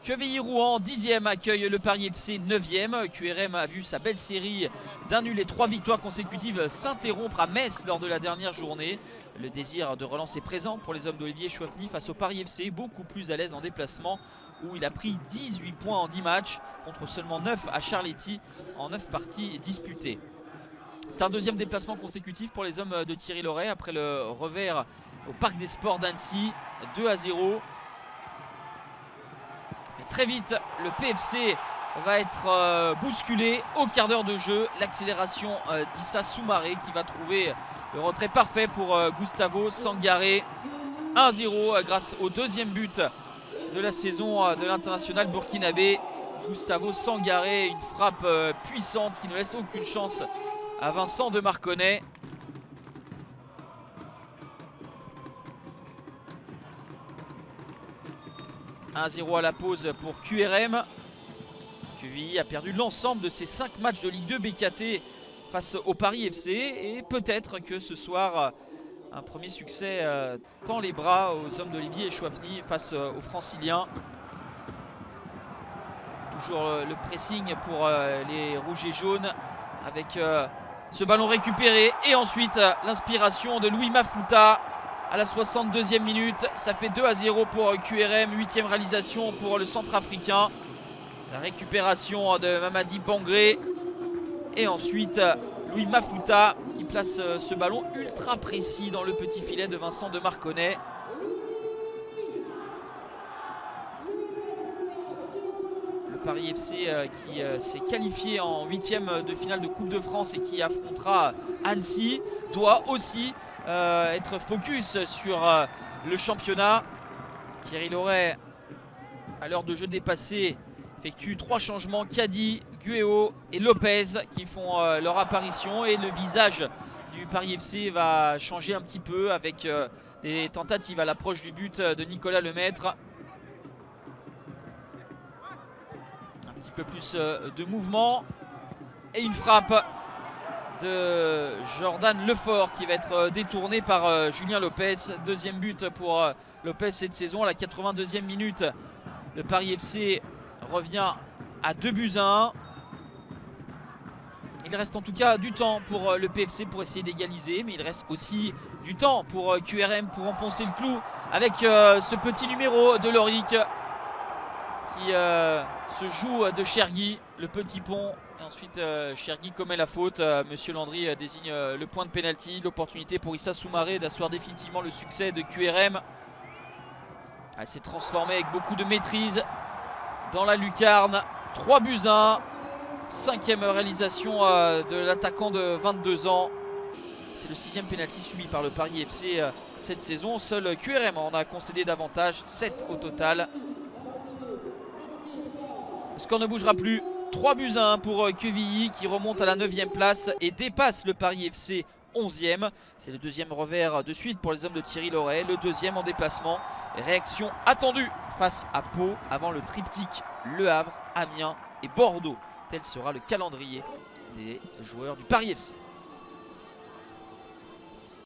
Quevilly-Rouen 10e accueille le Paris FC 9e. QRM a vu sa belle série d'un nul et 3 victoires consécutives s'interrompre à Metz lors de la dernière journée. Le désir de relance est présent pour les hommes d'Olivier Chouafny face au Paris FC, beaucoup plus à l'aise en déplacement où il a pris 18 points en 10 matchs contre seulement 9 à Charléty en 9 parties disputées. C'est un deuxième déplacement consécutif pour les hommes de Thierry Loret après le revers au Parc des Sports d'Annecy, 2-0. Mais très vite, le PFC va être bousculé au quart d'heure de jeu. L'accélération d'Issa Soumaré qui va trouver le retrait parfait pour Gustavo Sangaré. 1-0 grâce au deuxième but de la saison de l'international burkinabé. Gustavo Sangaré, une frappe puissante qui ne laisse aucune chance à Vincent de Marconnet. « 1-0 à la pause pour QRM. Quevilly a perdu l'ensemble de ses 5 matchs de Ligue 2 BKT face au Paris FC. Et peut-être que ce soir, un premier succès tend les bras aux hommes d'Olivier Chouafny face aux Franciliens. Toujours le pressing pour les rouges et jaunes avec ce ballon récupéré. Et ensuite l'inspiration de Louis Mafouta à la 62e minute. Ça fait 2-0 pour QRM. 8e réalisation pour le centrafricain. La récupération de Mamadi Bangré. Et ensuite Louis Mafouta qui place ce ballon ultra précis dans le petit filet de Vincent de Marconnet. Le Paris FC qui s'est qualifié en 8e de finale de Coupe de France et qui affrontera Annecy doit aussi être focus sur le championnat. Thierry Loret, à l'heure de jeu dépassée, effectue 3 changements. Kadi, Guéo et Lopez qui font leur apparition. Et le visage du Paris FC va changer un petit peu avec des tentatives à l'approche du but de Nicolas Lemaître. Un petit peu plus de mouvement. Et une frappe de Jordan Lefort qui va être détourné par Julien Lopez. Deuxième but pour Lopez cette saison à la 82e minute. Le Paris FC revient à 2-1. Il reste en tout cas du temps pour le PFC pour essayer d'égaliser, mais il reste aussi du temps pour QRM pour enfoncer le clou avec ce petit numéro de Loric qui se joue de Chergui, le petit pont. Et ensuite Chergui commet la faute. Monsieur Landry désigne le point de pénalty. L'opportunité pour Issa Soumaré d'asseoir définitivement le succès de QRM. Elle s'est transformée avec beaucoup de maîtrise dans la lucarne. 3-1. 5e réalisation de l'attaquant de 22 ans. C'est le 6e pénalty subi par le Paris FC cette saison. Seul QRM en a concédé davantage, 7 au total. Le score ne bougera plus. 3-1 pour Quevilly qui remonte à la 9e place et dépasse le Paris FC 11e. C'est le deuxième revers de suite pour les hommes de Thierry Loret. Le deuxième en déplacement. Réaction attendue face à Pau avant le triptyque Le Havre, Amiens et Bordeaux. Tel sera le calendrier des joueurs du Paris FC.